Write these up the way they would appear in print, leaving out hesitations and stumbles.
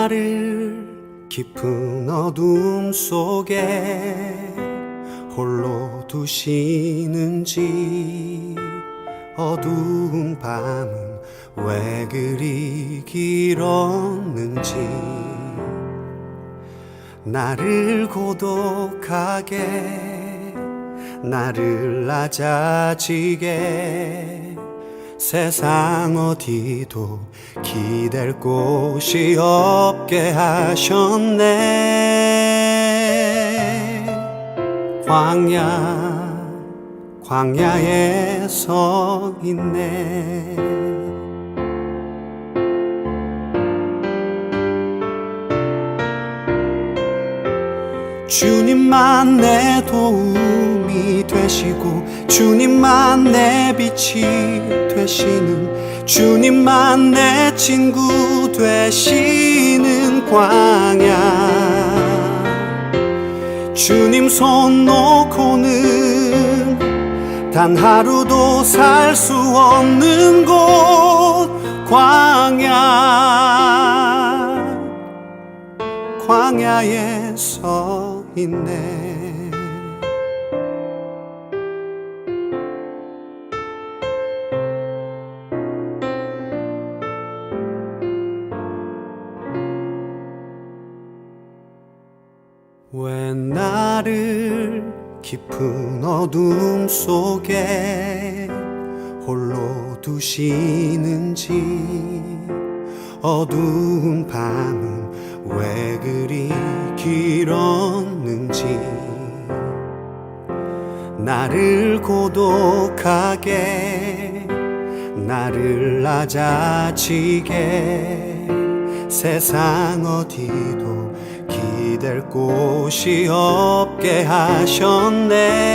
나를 깊은 어둠 속에 홀로 두시는지, 어두운 밤은 왜 그리 길었는지, 나를 고독하게, 나를 낮아지게, 세상 어디도 기댈 곳이 없게 하셨네. 광야에 서 있네. 주님만 내 도움이 되시고, 주님만 내 빛이 되시는, 주님만 내 친구 되시는 광야. 주님 손 놓고는 단 하루도 살 수 없는 곳, 광야에 서 있네. 왜 나를 깊은 어둠 속에 홀로 두시는지, 어두운 밤은 왜 그리 길었는지, 나를 고독하게, 나를 낮아지게, 세상 어디도 기댈 곳이 없게 하셨네.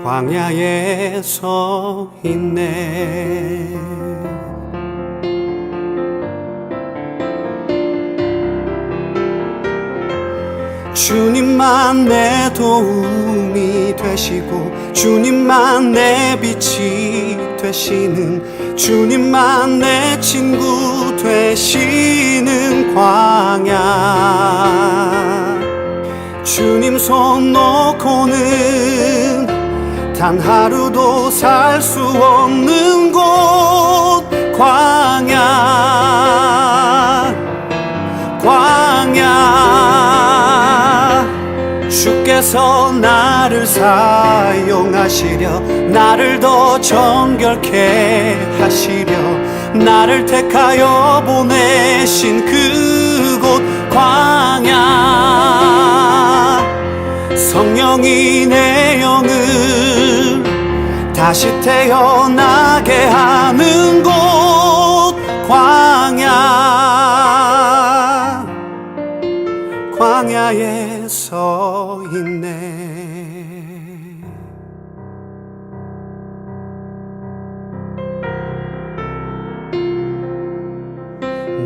광야에 서 있네. 주님만 내 도움이 되시고, 주님만 내 빛이 되시는, 주님만 내 친구 되시는 광야. 주님 손 놓고는 단 하루도 살 수 없는 곳, 광야. 주께서 나를 사용하시려, 나를 더 정결케 하시려, 나를 택하여 보내신 그곳 광야. 성령이 내 영을 다시 태어나게 하는 곳, 광야에 서 있네.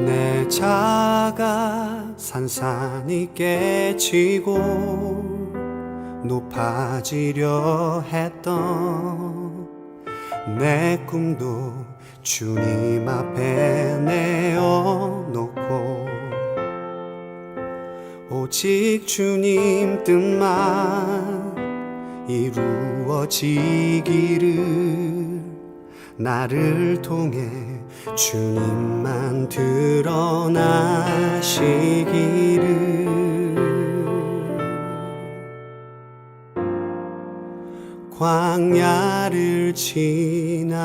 내 자가 산산이 깨지고 높아지려 했던 내 꿈도 주님 앞에 내어놓고, 오직 주님 뜻만 이루어지기를, 나를 통해 주님만 드러나시기를. 광야를 지나며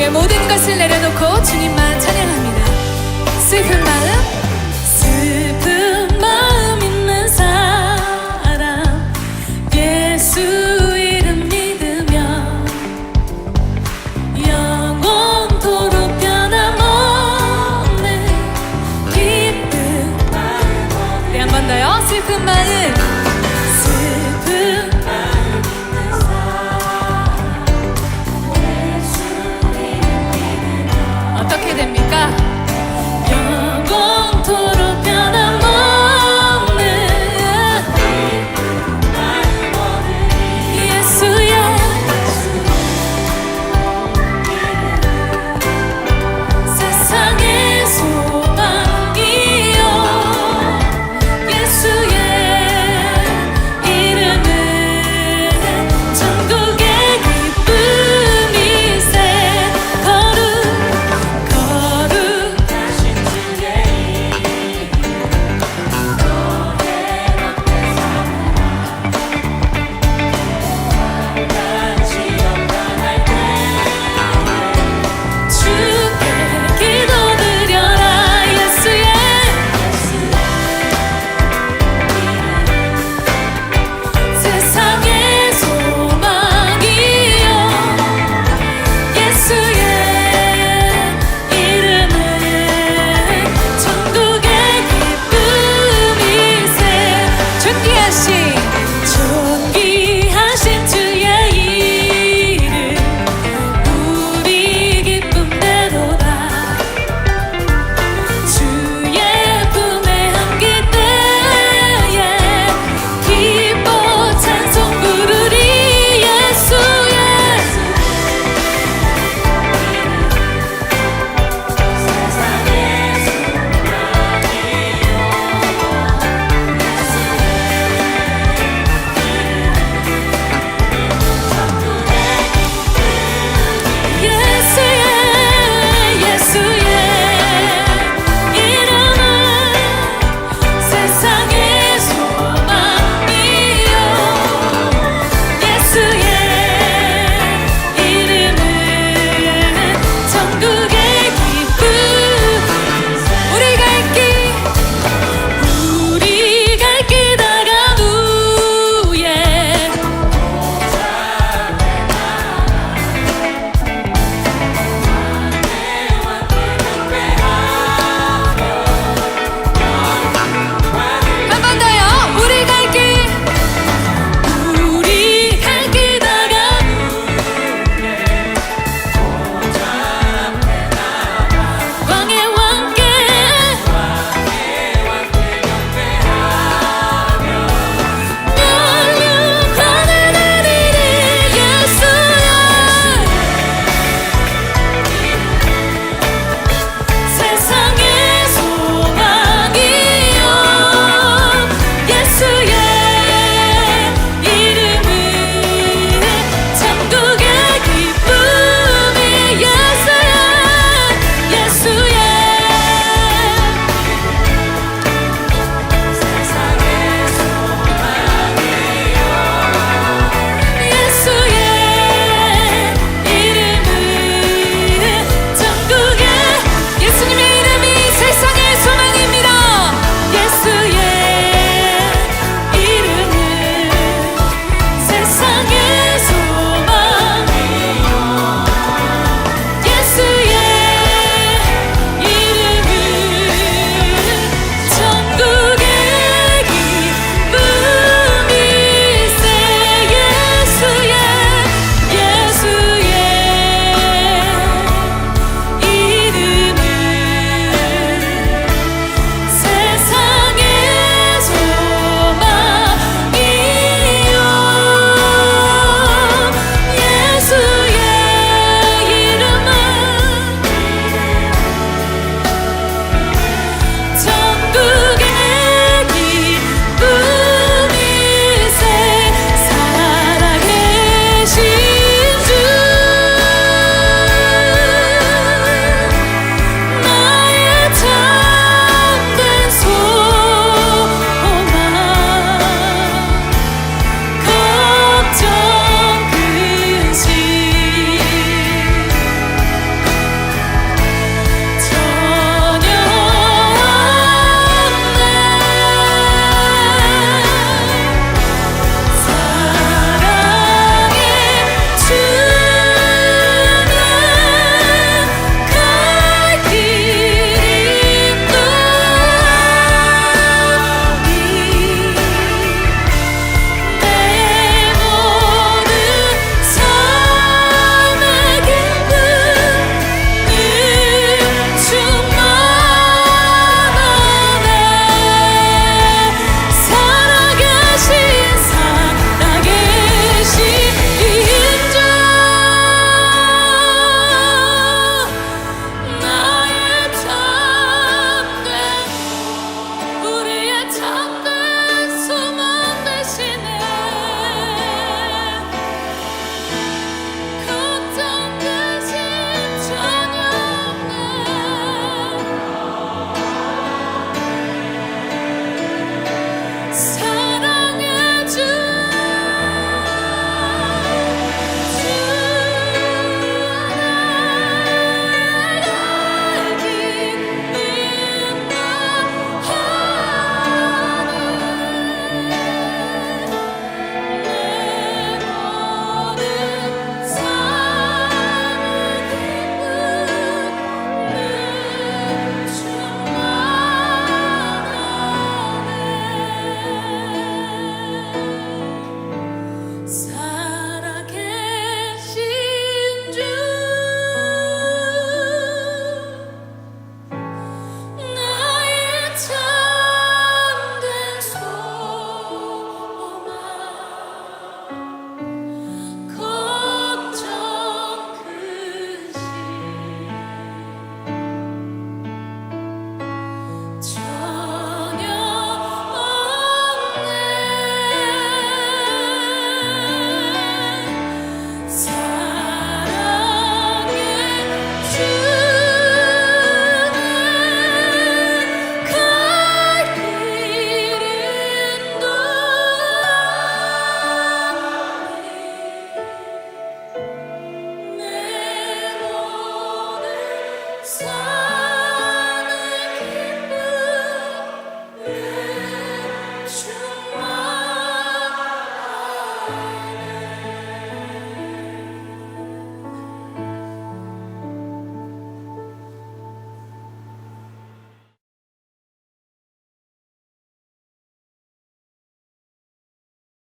세상의 모든 것을 내려놓고 주님만 찬양합니다. 슬픈 마음 있는 사람 예수 이름 믿으며 영원토록 변함없는 기쁨. 네, 한 번 더요. 슬픈 마음 어떻게 됩니까? 영원토록 변함없는 예수야. 세상의 소망이요 예수의 이름은 천국의 기쁨이세. 거룩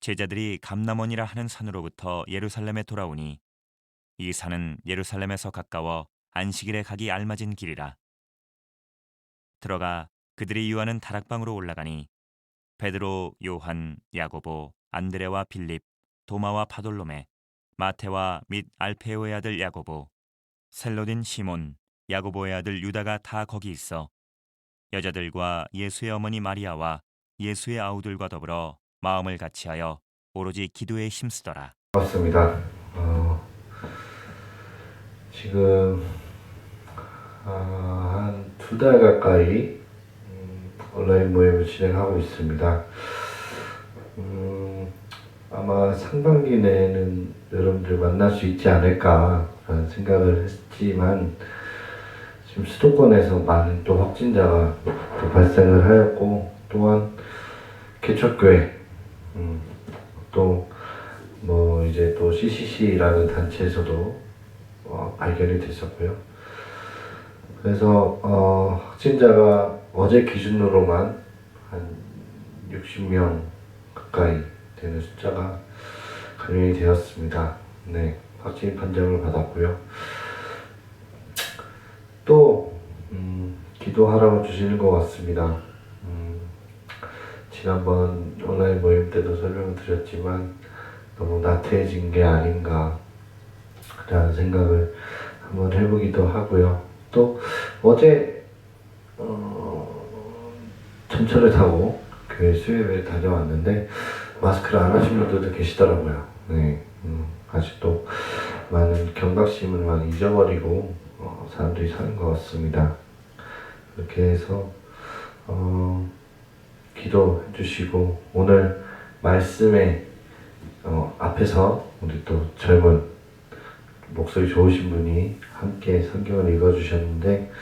제자들이 감람원이라 하는 산으로부터 예루살렘에 돌아오니 이 산은 예루살렘에서 가까워 안식일에 가기 알맞은 길이라. 들어가 그들이 유하는 다락방으로 올라가니 베드로, 요한, 야고보, 안드레와 빌립, 도마와 바돌로메, 마테와 및 알페오의 아들 야고보, 셀로딘 시몬, 야고보의 아들 유다가 다 거기 있어 여자들과 예수의 어머니 마리아와 예수의 아우들과 더불어 마음을 같이하여 오로지 기도에 힘쓰더라. 맞습니다. 지금 한 2달 가까이 온라인 모임을 진행하고 있습니다. 아마 상반기 내에는 여러분들 만날 수 있지 않을까 라는 생각을 했지만 지금 수도권에서 많은 또 확진자가 또 발생을 하였고, 또한 개척교회 또 뭐 이제 또 CCC라는 단체에서도 발견이 됐었고요. 그래서 확진자가 어제 기준으로만 한 60명 가까이 되는 숫자가 감염이 되었습니다. 네, 확진 판정을 받았고요. 또 기도하라고 주시는 것 같습니다. 지난번 온라인 모임 때도 설명을 드렸지만 너무 나태해진 게 아닌가 라는 생각을 한번 해보기도 하고요. 또 어제 전철을 타고 교회 수요일에 다녀왔는데 마스크를 안 하신 분들도 계시더라고요. 네, 아직도 많은 경각심을 많이 잊어버리고 사람들이 사는 것 같습니다. 그렇게 해서 기도해 주시고, 오늘 말씀에 앞에서 우리 또 젊은 목소리 좋으신 분이 함께 성경을 읽어주셨는데,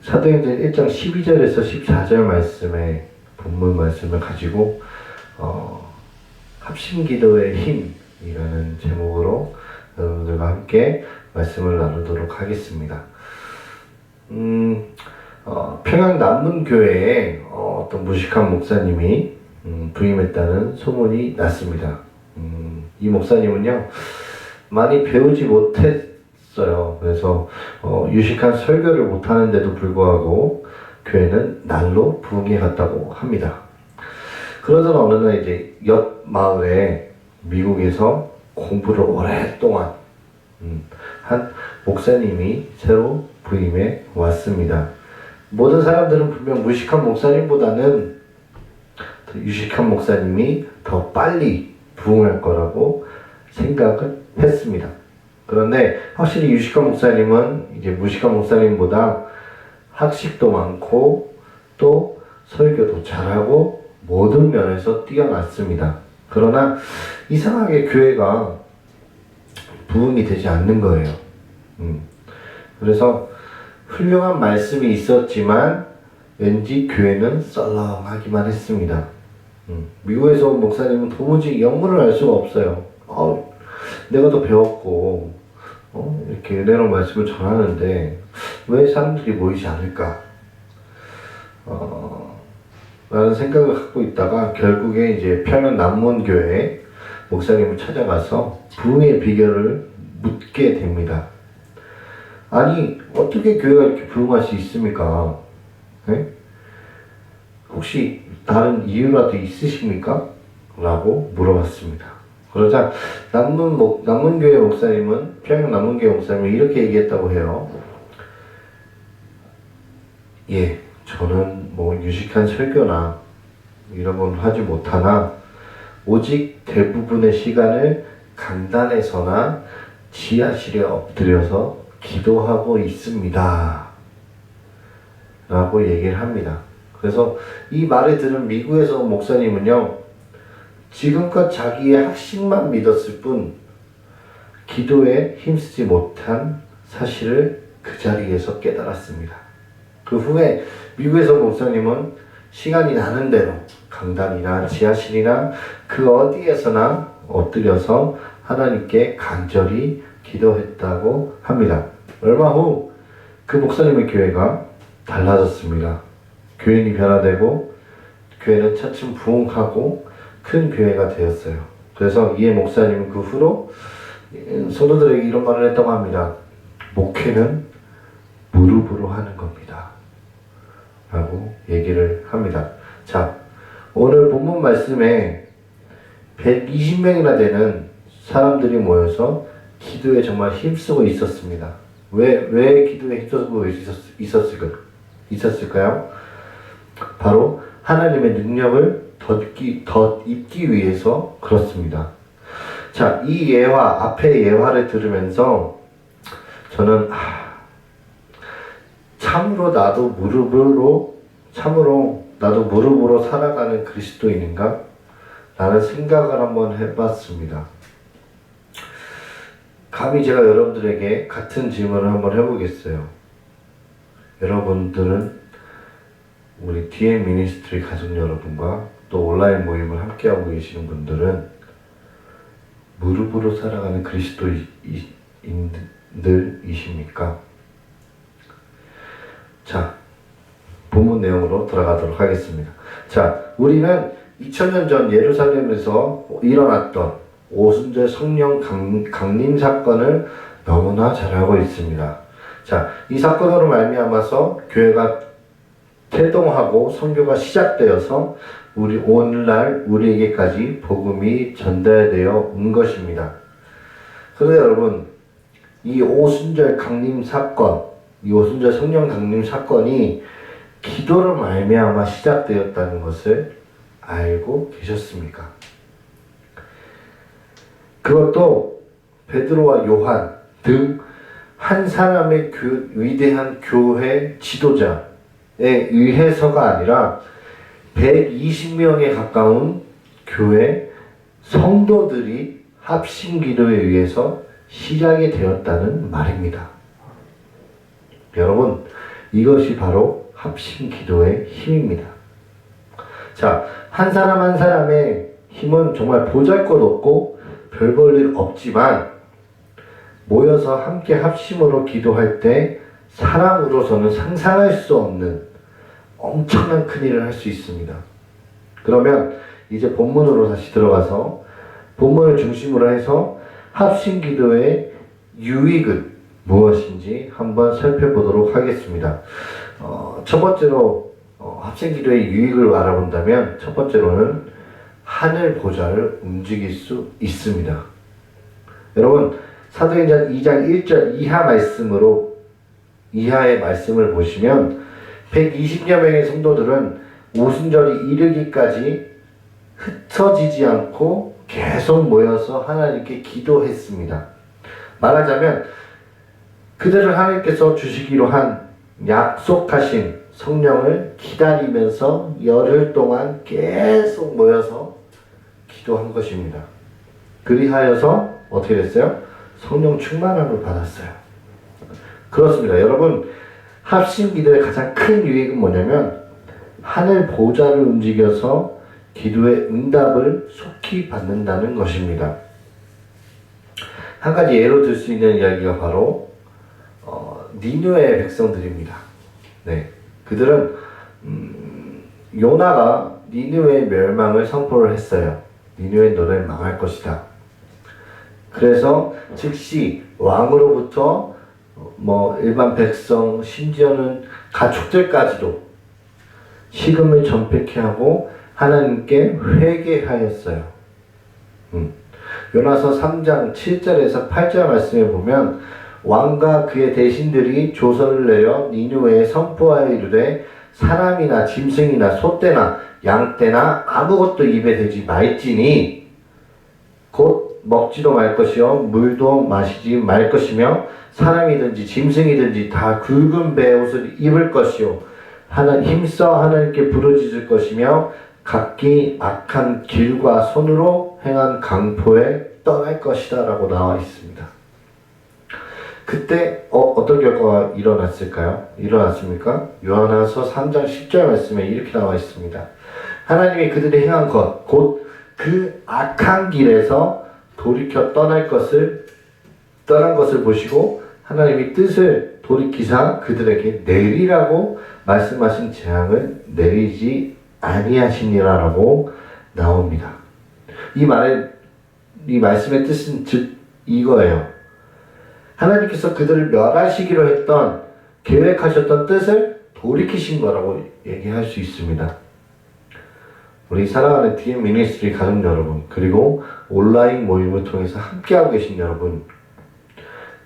사도행전 1장 12절에서 14절 말씀의 본문 말씀을 가지고 합심기도의 힘이라는 제목으로 여러분들과 함께 말씀을 나누도록 하겠습니다. 평양 남문교회에 어떤 무식한 목사님이 부임했다는 소문이 났습니다. 이 목사님은요, 많이 배우지 못했어요. 그래서 유식한 설교를 못하는데도 불구하고 교회는 날로 부흥해 갔다고 합니다. 그러던 어느 날 이제 옆 마을에 미국에서 공부를 오랫동안 한 목사님이 새로 부임해 왔습니다. 모든 사람들은 분명 무식한 목사님보다는 유식한 목사님이 더 빨리 부흥할 거라고 생각을 했습니다. 그런데 확실히 유식한 목사님은 이제 무식한 목사님보다 학식도 많고 또 설교도 잘하고 모든 면에서 뛰어났습니다. 그러나 이상하게 교회가 부흥이 되지 않는 거예요. 그래서 훌륭한 말씀이 있었지만 왠지 교회는 썰렁하기만 했습니다. 미국에서 온 목사님은 도무지 영문을 알 수가 없어요. 내가 더 배웠고 이렇게 은혜로운 말씀을 전하는데 왜 사람들이 모이지 않을까? 라는 생각을 갖고 있다가 결국에 이제 평양 남문교회 목사님을 찾아가서 부흥의 비결을 묻게 됩니다. 아니, 어떻게 교회가 이렇게 부흥할 수 있습니까? 네? 혹시 다른 이유라도 있으십니까? 라고 물어봤습니다. 그러자 남문교회 목사님은, 평양 남문교회 목사님은 이렇게 얘기했다고 해요. 예, 저는 뭐 유식한 설교나 이런 건 하지 못하나 오직 대부분의 시간을 강단에서나 지하실에 엎드려서 기도하고 있습니다. 라고 얘기를 합니다. 그래서 이 말을 들은 미국에서 온 목사님은요, 지금껏 자기의 학식만 믿었을 뿐 기도에 힘쓰지 못한 사실을 그 자리에서 깨달았습니다. 그 후에 미국에서 온 목사님은 시간이 나는 대로 강단이나 지하실이나 그 어디에서나 엎드려서 하나님께 간절히 기도했다고 합니다. 얼마 후 그 목사님의 교회가 달라졌습니다. 교인이 변화되고 교회는 차츰 부흥하고 큰 교회가 되었어요. 그래서 이해 목사님은 그 후로 성도들에게 이런 말을 했다고 합니다. 목회는 무릎으로 하는 겁니다. 라고 얘기를 합니다. 자, 오늘 본문 말씀에 120명이나 되는 사람들이 모여서 기도에 정말 힘쓰고 있었습니다. 왜 기도에 힘쓰고 있었을까요? 바로 하나님의 능력을 더 입기 위해서 그렇습니다. 자, 이 예화, 앞의 예화를 들으면서 저는 참으로 나도 무릎으로 살아가는 그리스도인인가? 라는 생각을 한번 해봤습니다. 감히 제가 여러분들에게 같은 질문을 한번 해보겠어요. 여러분들은 우리 DM 미니스트리 가족 여러분과 또 온라인 모임을 함께하고 계시는 분들은 무릎으로 살아가는 그리스도인들이십니까? 자, 본문 내용으로 들어가도록 하겠습니다. 자, 우리는 2000년 전 예루살렘에서 일어났던 오순절 성령 강림 사건을 너무나 잘 알고 있습니다. 자, 이 사건으로 말미암아서 교회가 태동하고 선교가 시작되어서 오늘날 우리에게까지 복음이 전달되어 온 것입니다. 그런데 여러분, 이 오순절 강림 사건, 이 오순절 성령 강림 사건이 기도로 말미암아 시작되었다는 것을 알고 계셨습니까? 그것도 베드로와 요한 등 한 사람의 위대한 교회 지도자에 의해서가 아니라 120명에 가까운 교회 성도들이 합심 기도에 의해서 시작이 되었다는 말입니다. 여러분, 이것이 바로 합심 기도의 힘입니다. 자, 한 사람 한 사람의 힘은 정말 보잘것없고 별 볼 일 없지만 모여서 함께 합심으로 기도할 때 사람으로서는 상상할 수 없는 엄청난 큰일을 할 수 있습니다. 그러면 이제 본문으로 다시 들어가서 본문을 중심으로 해서 합심 기도의 유익은 무엇인지 한번 살펴보도록 하겠습니다. 첫 번째로 합심 기도의 유익을 알아본다면 첫 번째로는 하늘 보좌를 움직일 수 있습니다. 여러분, 사도행전 2장 1절 이하의 말씀을 보시면 120여 명의 성도들은 오순절이 이르기까지 흩어지지 않고 계속 모여서 하나님께 기도했습니다. 말하자면 그들을 하나님께서 주시기로 한 약속하신 성령을 기다리면서 열흘 동안 계속 모여서 기도한 것입니다. 그리하여서 어떻게 됐어요? 성령 충만함을 받았어요. 그렇습니다. 여러분, 합심 기도의 가장 큰 유익은 뭐냐면 하늘 보좌를 움직여서 기도의 응답을 속히 받는다는 것입니다. 한 가지 예로 들 수 있는 이야기가 바로 니느웨의 백성들입니다. 네, 그들은 요나가 니느웨의 멸망을 선포를 했어요. 니느웨 너는 망할 것이다. 그래서 즉시 왕으로부터 일반 백성 심지어는 가축들까지도 식음을 전폐케 하고 하나님께 회개하였어요. 요나서 3장 7절에서 8절 말씀에 보면 왕과 그의 대신들이 조서를 내려 니느웨에 선포하여 이르되 사람이나 짐승이나 소떼나 양떼나 아무것도 입에 대지 말지니 곧 먹지도 말 것이요 물도 마시지 말 것이며 사람이든지 짐승이든지 다 굵은 베옷을 입을 것이요 힘써 하나님께 부르짖을 것이며 각기 악한 길과 손으로 행한 강포에 떠날 것이다 라고 나와 있습니다. 그때 어떤 결과가 일어났습니까? 요한화서 3장 10절 말씀에 이렇게 나와 있습니다. 하나님이 그들이 행한 것 곧 그 악한 길에서 돌이켜 떠난 것을 보시고 하나님이 뜻을 돌이키사 그들에게 내리라고 말씀하신 재앙을 내리지 아니하시니라라고 나옵니다. 이 말씀의 뜻은 즉 이거예요. 하나님께서 그들을 멸하시기로 했던 계획하셨던 뜻을 돌이키신 거라고 얘기할 수 있습니다. 우리 사랑하는 DM 미니스트리 가족 여러분, 그리고 온라인 모임을 통해서 함께하고 계신 여러분,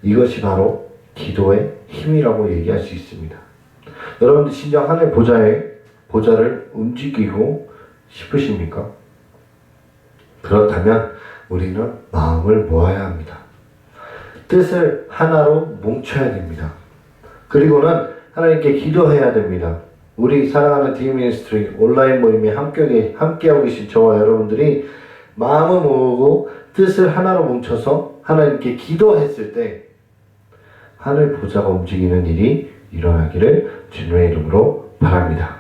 이것이 바로 기도의 힘이라고 얘기할 수 있습니다. 여러분들 진정 하늘 보좌를 움직이고 싶으십니까? 그렇다면 우리는 마음을 모아야 합니다. 뜻을 하나로 뭉쳐야 됩니다. 그리고는 하나님께 기도해야 됩니다. 우리 사랑하는 DM 미니스트리 온라인 모임에 함께하고 계신 저와 여러분들이 마음을 모으고 뜻을 하나로 뭉쳐서 하나님께 기도했을 때 하늘 보좌가 움직이는 일이 일어나기를 주님의 이름으로 바랍니다.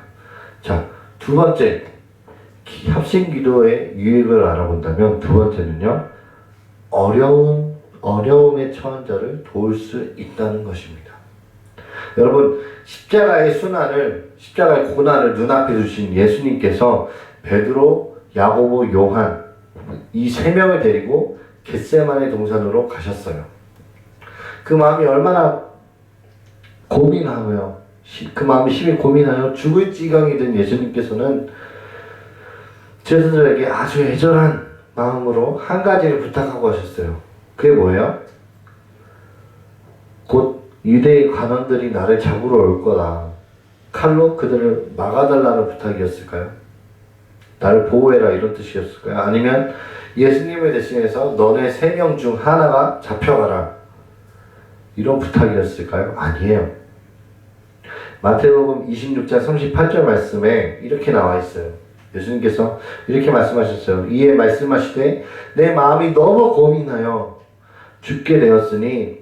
자, 두 번째, 합심 기도의 유익을 알아본다면 두 번째는요, 어려움에 처한 자를 도울 수 있다는 것입니다. 여러분, 십자가의 고난을 눈앞에 두신 예수님께서 베드로, 야고보, 요한 이 세 명을 데리고 겟세마네 동산으로 가셨어요. 그 마음이 얼마나 고민하고요. 그 마음이 심히 고민하여 죽을 지경이 된 예수님께서는 제자들에게 아주 애절한 마음으로 한 가지를 부탁하고 하셨어요. 그게 뭐예요? 곧 유대의 관원들이 나를 잡으러 올 거다. 칼로 그들을 막아달라는 부탁이었을까요? 나를 보호해라 이런 뜻이었을까요? 아니면 예수님을 대신해서 너네 3명 중 하나가 잡혀가라 이런 부탁이었을까요? 아니에요. 마태복음 26장 38절 말씀에 이렇게 나와 있어요. 예수님께서 이렇게 말씀하셨어요. 이에 말씀하시되 내 마음이 너무 고민하여 죽게 되었으니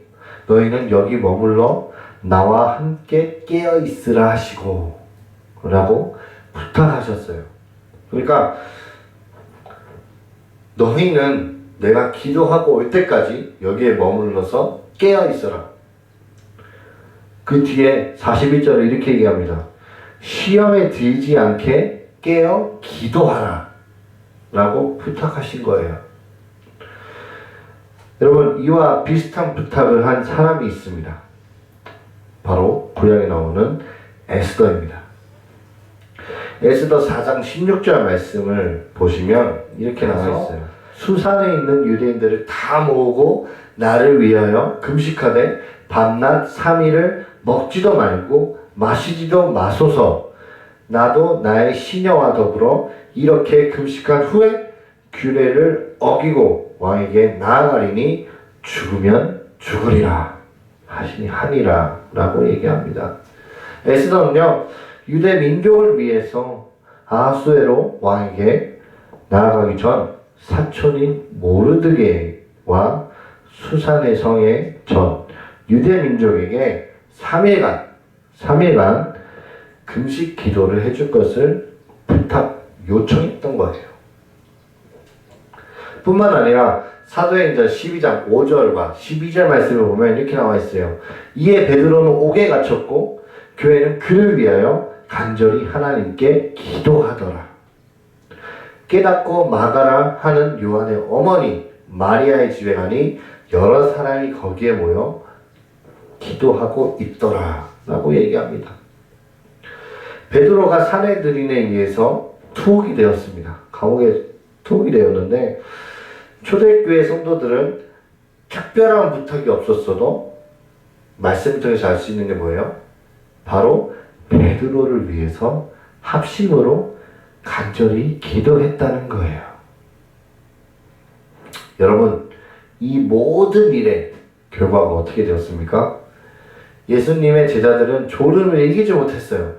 너희는 여기 머물러 나와 함께 깨어 있으라 하시고 라고 부탁하셨어요. 그러니까 너희는 내가 기도하고 올 때까지 여기에 머물러서 깨어 있어라. 그 뒤에 41절에 이렇게 얘기합니다. 시험에 들지 않게 깨어 기도하라 라고 부탁하신 거예요. 여러분, 이와 비슷한 부탁을 한 사람이 있습니다. 바로 구약에 나오는 에스더입니다. 에스더 4장 16절 말씀을 보시면 이렇게 나와 있어요. 수산에 있는 유대인들을 다 모으고 나를 위하여 금식하되 밤낮 3일을 먹지도 말고 마시지도 마소서. 나도 나의 시녀와 더불어 이렇게 금식한 후에 규례를 어기고 왕에게 나아가리니 죽으면 죽으리라 하시니 하니라 라고 얘기합니다. 에스더는요, 유대 민족을 위해서 아하수에로 왕에게 나아가기 전 사촌인 모르드게와 수산의 성의 전 유대 민족에게 3일간 금식 기도를 해줄 것을 요청했던 거예요. 뿐만 아니라 사도행전 12장 5절과 12절 말씀을 보면 이렇게 나와 있어요. 이에 베드로는 옥에 갇혔고 교회는 그를 위하여 간절히 하나님께 기도하더라. 깨닫고 마가라 하는 요한의 어머니 마리아의 집에 가니 여러 사람이 거기에 모여 기도하고 있더라 라고 얘기합니다. 베드로가 사내들인에 의해서 투옥이 되었습니다. 감옥에 투옥이 되었는데 초대교회 성도들은 특별한 부탁이 없었어도 말씀을 통해서 알 수 있는 게 뭐예요? 바로 베드로를 위해서 합심으로 간절히 기도했다는 거예요. 여러분, 이 모든 일의 결과가 어떻게 되었습니까? 예수님의 제자들은 졸음을 이기지 못했어요.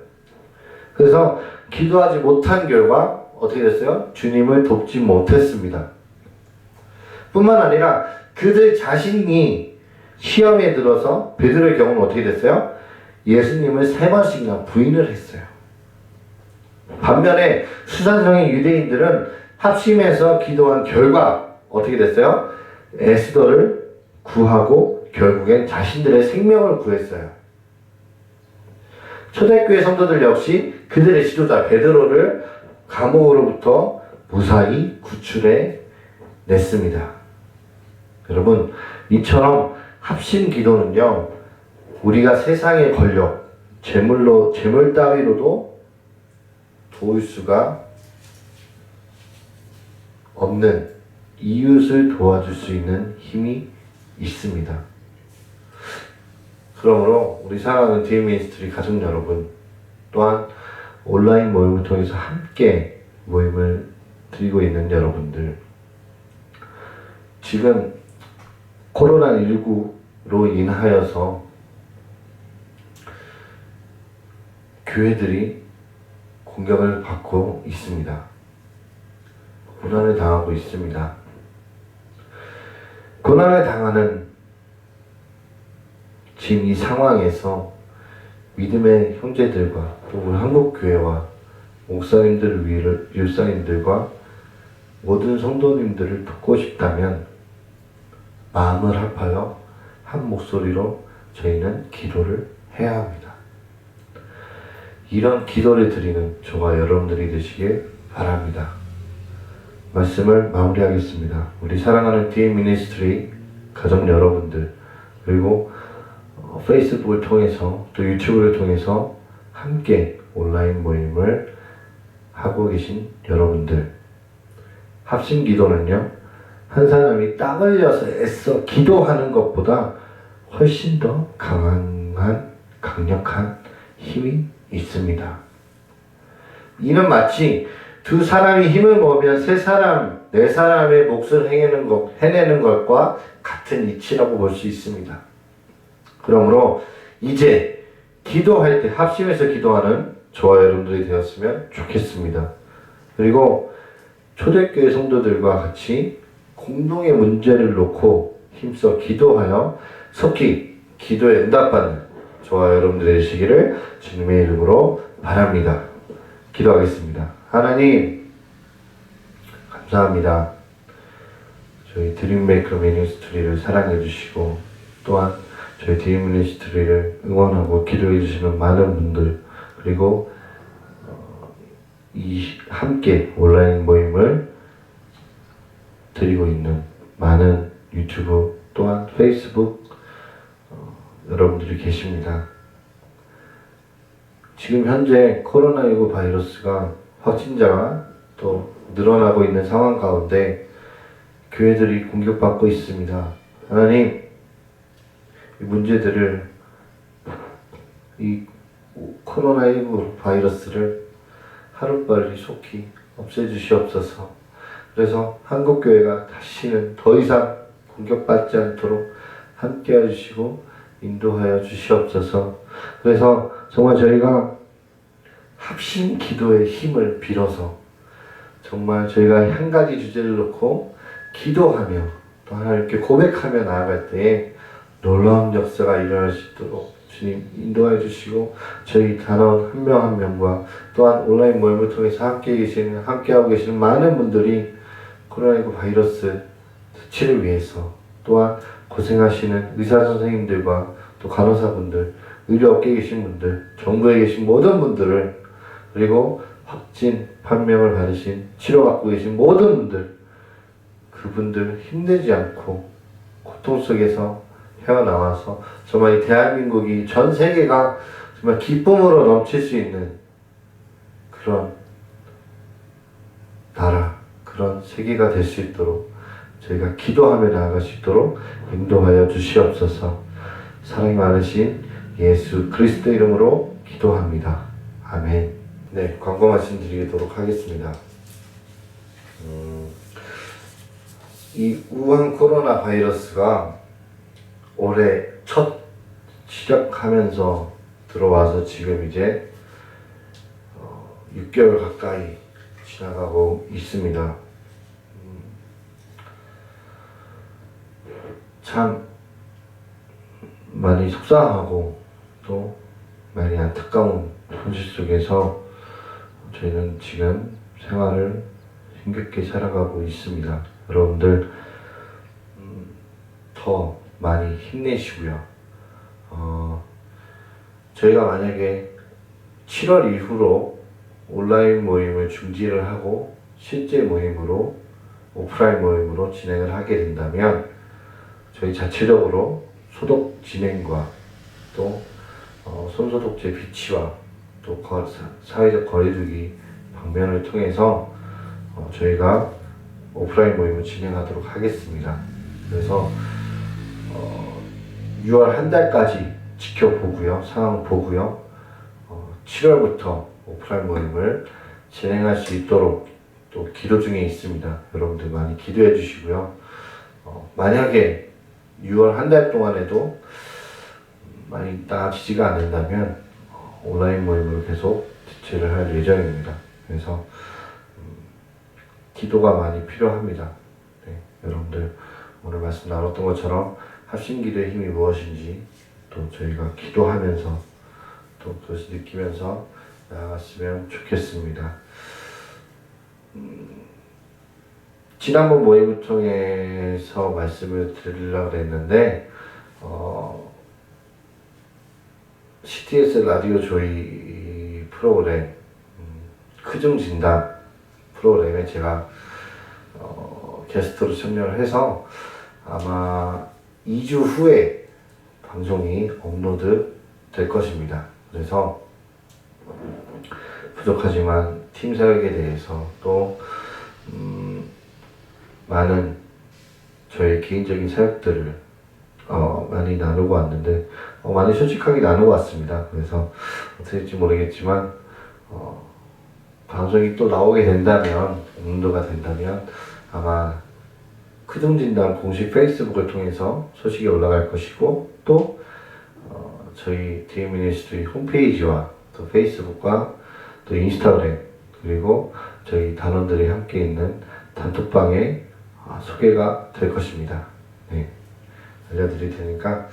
그래서 기도하지 못한 결과 어떻게 됐어요? 주님을 돕지 못했습니다. 뿐만 아니라 그들 자신이 시험에 들어서 베드로의 경우는 어떻게 됐어요? 예수님을 3번씩이나 부인을 했어요. 반면에 수산성의 유대인들은 합심해서 기도한 결과 어떻게 됐어요? 에스더를 구하고 결국엔 자신들의 생명을 구했어요. 초대교회 성도들 역시 그들의 지도자 베드로를 감옥으로부터 무사히 구출해 냈습니다. 여러분, 이처럼 합심 기도는요, 우리가 세상의 권력, 재물 따위로도 도울 수가 없는 이웃을 도와줄 수 있는 힘이 있습니다. 그러므로 우리 사랑하는 DM 미니스트리 가족 여러분, 또한 온라인 모임을 통해서 함께 모임을 드리고 있는 여러분들, 지금 코로나19로 인하여서 교회들이 공격을 받고 있습니다. 고난을 당하고 있습니다. 고난을 당하는 지금 이 상황에서 믿음의 형제들과 또 우리 한국교회와 목사님들, 율사님들과 모든 성도님들을 돕고 싶다면 마음을 합하여 한 목소리로 저희는 기도를 해야 합니다. 이런 기도를 드리는 저와 여러분들이 되시길 바랍니다. 말씀을 마무리하겠습니다. 우리 사랑하는 DM 미니스트리 가족 여러분들, 그리고 페이스북을 통해서 또 유튜브를 통해서 함께 온라인 모임을 하고 계신 여러분들, 합심 기도는요, 한 사람이 땀 흘려서 애써 기도하는 것보다 훨씬 더 강력한 힘이 있습니다. 이는 마치 두 사람이 힘을 모으면 세 사람, 네 사람의 몫을 해내는 것과 같은 이치라고 볼 수 있습니다. 그러므로 이제 기도할 때 합심해서 기도하는 저와 여러분들이 되었으면 좋겠습니다. 그리고 초대교회 성도들과 같이 공동의 문제를 놓고 힘써 기도하여 속히 기도에 응답받는 저와 여러분들이 되시기를 주님의 이름으로 바랍니다. 기도하겠습니다. 하나님, 감사합니다. 저희 드림메이커 미니스트리를 사랑해 주시고, 또한 저희 드림 미니스트리를 응원하고 기도해 주시는 많은 분들, 그리고 이 함께 온라인 모임을 드리고 있는 많은 유튜브 또한 페이스북 여러분들이 계십니다. 지금 현재 코로나19 바이러스가 확진자가 또 늘어나고 있는 상황 가운데 교회들이 공격받고 있습니다. 하나님, 이 문제들을, 이 코로나19 바이러스를 하루빨리 속히 없애주시옵소서. 그래서 한국교회가 다시는 더 이상 공격받지 않도록 함께 해주시고 인도하여 주시옵소서. 그래서 정말 저희가 합심 기도의 힘을 빌어서 정말 저희가 한 가지 주제를 놓고 기도하며 또 하나님께 고백하며 나아갈 때에 놀라운 역사가 일어날 수 있도록 주님 인도해 주시고, 저희 단원 한 명 한 명과 또한 온라인 모임을 통해서 함께하고 계시는 많은 분들이 코로나19 바이러스 퇴치를 위해서, 또한 고생하시는 의사 선생님들과 또 간호사분들, 의료업계에 계신 분들, 정부에 계신 모든 분들을, 그리고 확진 판명을 받으신, 치료받고 계신 모든 분들, 그분들 힘내지 않고 고통 속에서 헤어나와서 정말 이 대한민국이, 전 세계가 정말 기쁨으로 넘칠 수 있는 그런 나라, 그런 세계가 될 수 있도록 저희가 기도하며 나아갈 수 있도록 인도하여 주시옵소서. 사랑이 많으신 예수 그리스도 이름으로 기도합니다. 아멘. 네, 광고 말씀드리도록 하겠습니다. 이 우한 코로나 바이러스가 올해 첫 시작하면서 들어와서 지금 이제 6개월 가까이 지나가고 있습니다. 참 많이 속상하고 또 많이 안타까운 현실 속에서 저희는 지금 생활을 힘겹게 살아가고 있습니다. 여러분들 더 많이 힘내시고요. 저희가 만약에 7월 이후로 온라인 모임을 중지를 하고 실제 모임으로 오프라인 모임으로 진행을 하게 된다면 저희 자체적으로 소독 진행과 또 손소독제 비치와 또 사회적 거리두기 방면을 통해서 저희가 오프라인 모임을 진행하도록 하겠습니다. 그래서 6월 한 달까지 지켜보고요, 상황 보고요. 7월부터 오프라인 모임을 진행할 수 있도록 또 기도 중에 있습니다. 여러분들 많이 기도해 주시고요. 만약에 6월 한 달 동안에도 많이 나아지지가 않는다면 온라인 모임으로 계속 대체를 할 예정입니다. 그래서 기도가 많이 필요합니다. 네, 여러분들 오늘 말씀 나눴던 것처럼 합심기도의 힘이 무엇인지 또 저희가 기도하면서 또 그것을 느끼면서 나아갔으면 좋겠습니다. 지난번 모임을 통해서 말씀을 드리려고 했는데 CTS 라디오 조이 프로그램 크중 진단 프로그램에 제가 게스트로 참여를 해서 아마 2주 후에 방송이 업로드 될 것입니다. 그래서 부족하지만 팀 사역에 대해서 또 많은 저의 개인적인 사역들을 많이 나누고 왔는데 많이 솔직하게 나누고 왔습니다. 그래서 어떻게 될지 모르겠지만 방송이 또 나오게 된다면 업로드가 된다면 아마 크중진단 공식 페이스북을 통해서 소식이 올라갈 것이고 또 저희 DM미니스트리 홈페이지와 또 페이스북과 또 인스타그램 그리고 저희 단원들이 함께 있는 단톡방에 소개가 될 것입니다. 네, 알려드릴 테니까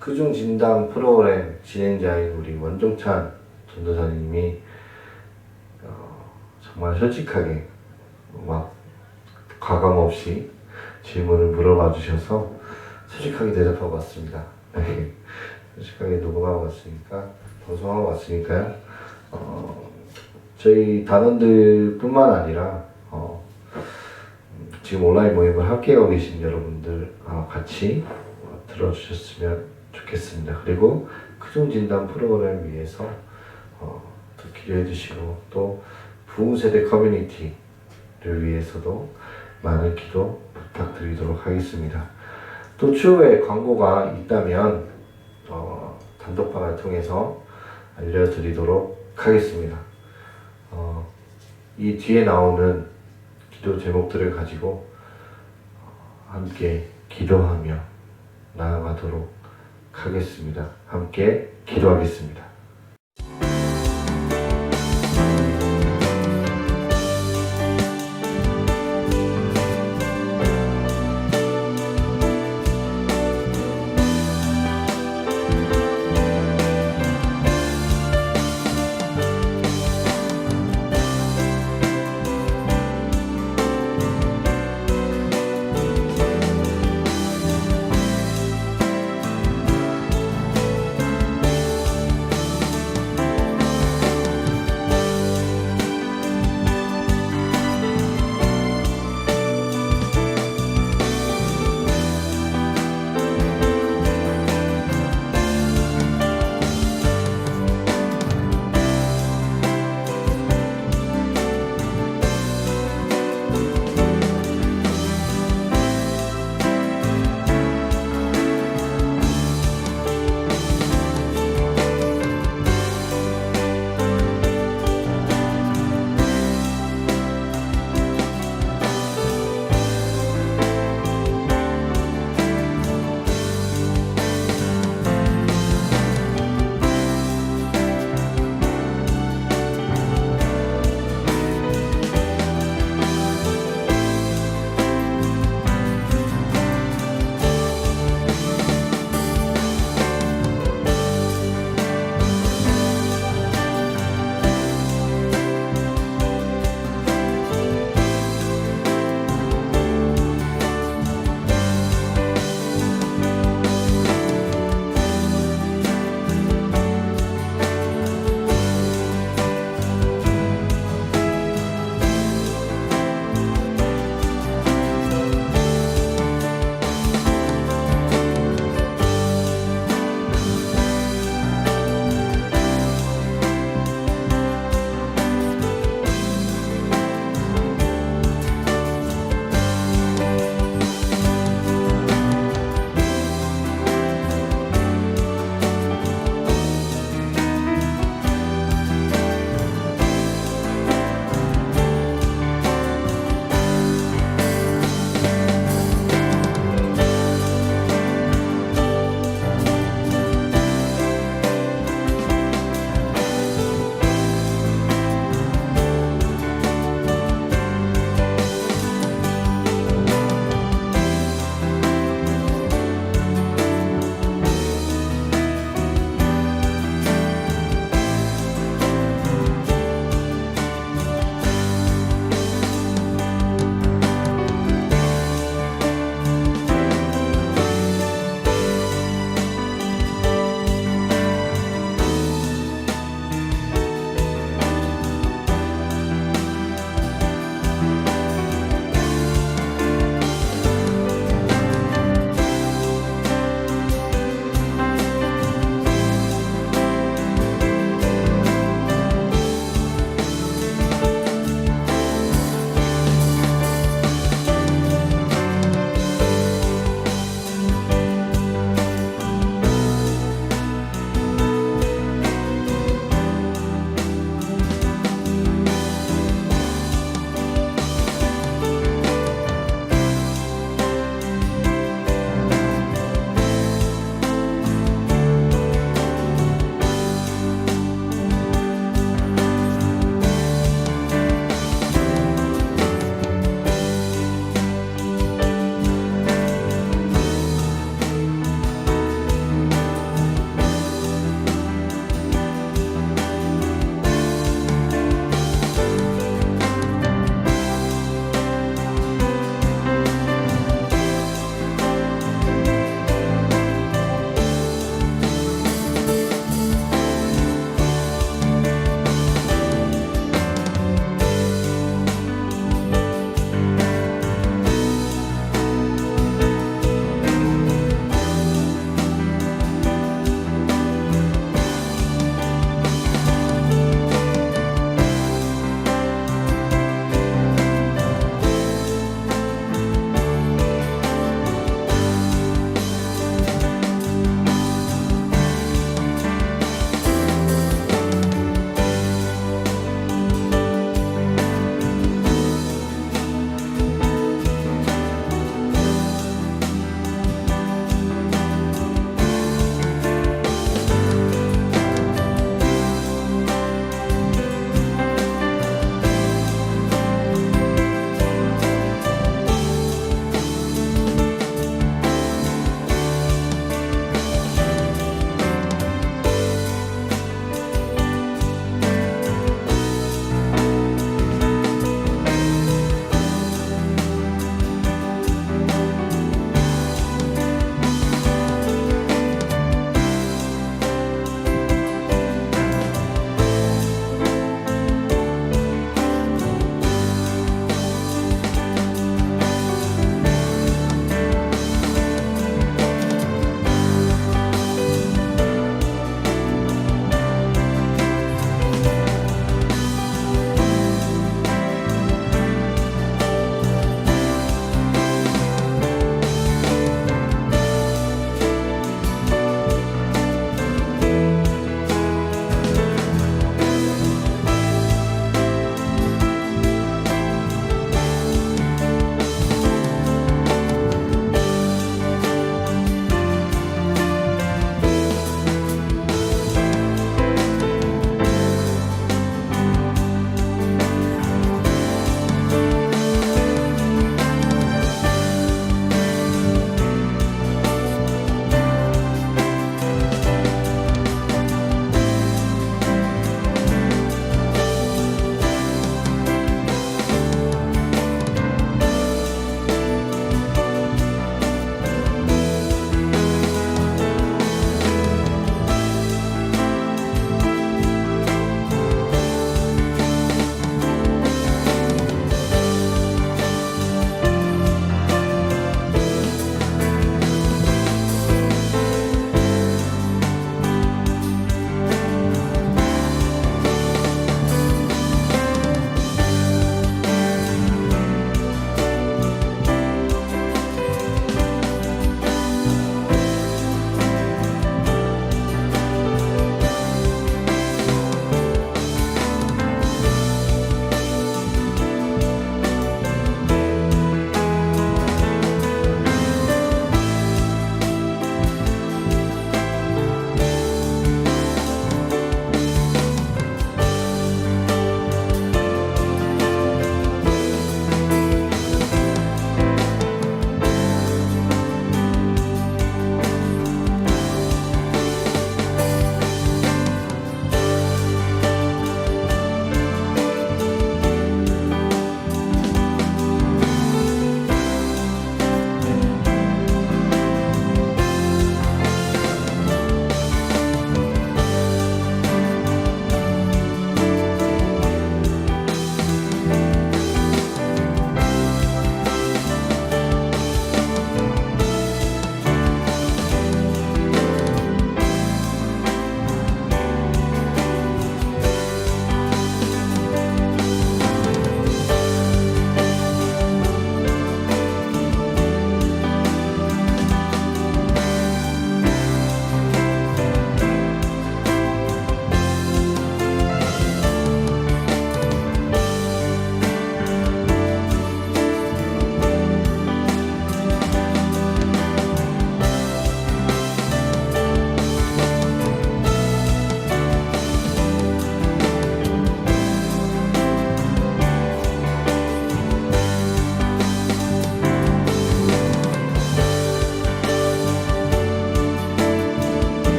크중진단 프로그램 진행자인 우리 원종찬 전도사님이 정말 솔직하게 막 과감 없이 질문을 물어봐 주셔서 솔직하게 대답하고 왔습니다. 네, 솔직하게 녹음하고 왔으니까 방송하고 왔으니까요. 저희 단원들 뿐만 아니라 지금 온라인 모임을 함께하고 계신 여러분들 같이 들어주셨으면 좋겠습니다. 그리고 크중진단 프로그램 위해서 또 기도해 주시고 또 부흥세대 커뮤니티를 위해서도 많은 기도 부탁드리도록 하겠습니다. 또 추후에 광고가 있다면 단톡방을 통해서 알려드리도록 하겠습니다. 이 뒤에 나오는 기도 제목들을 가지고 함께 기도하며 나아가도록 하겠습니다. 함께 기도하겠습니다.